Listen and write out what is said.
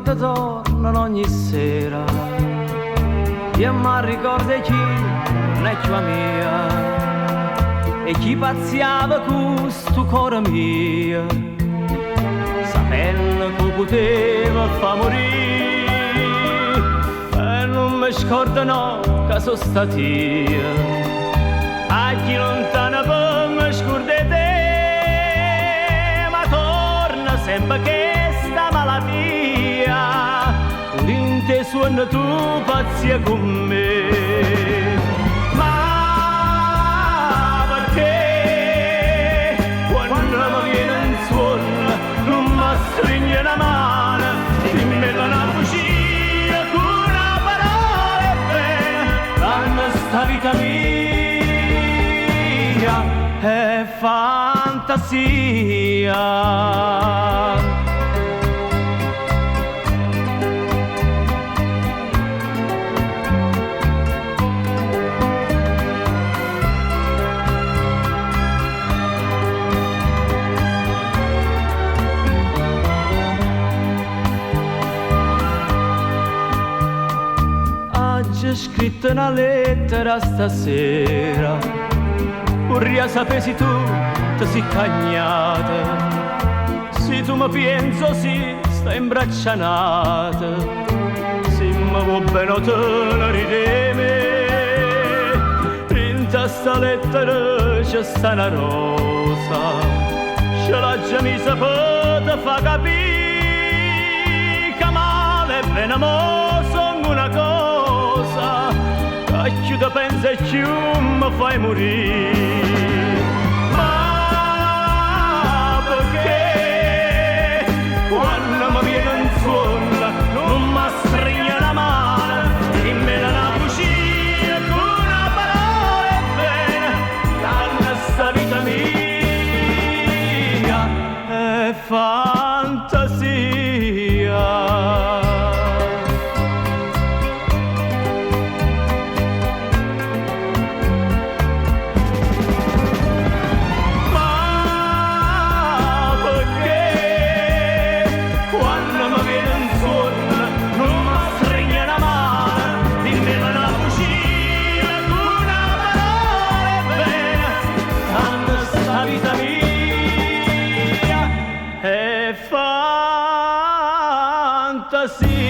ricordi tornano ogni sera. Io mi ricordo chi non è tua mia e chi pazziava questo cuore mio, sapendo che poteva far morire. E non mi scordo no che sono stato io, a chi lontano per mi scordare te, ma torna sempre che sta malattia, pure in te suona tu pazzia con me. Stringe la mano, dimmelo una bugia con una parola bene, danno sta vita mia è fantasia. C'è scritto una lettera stasera, vorrei sapessi tu ti sei cagnata, se tu mi penso si sta imbraccianata, se mi vuoi bene tenere me, in sta lettera c'è sta una rosa, ce l'ha già messa per te fa capire che male e bene mo sono una cosa. Più da pensa e più mi fai morire. Ma perché quando mi viene un suono non mi stringe la mano, dimmela una bugia con una parola e bene, danno sta vita mia è fantasia. Fantasia.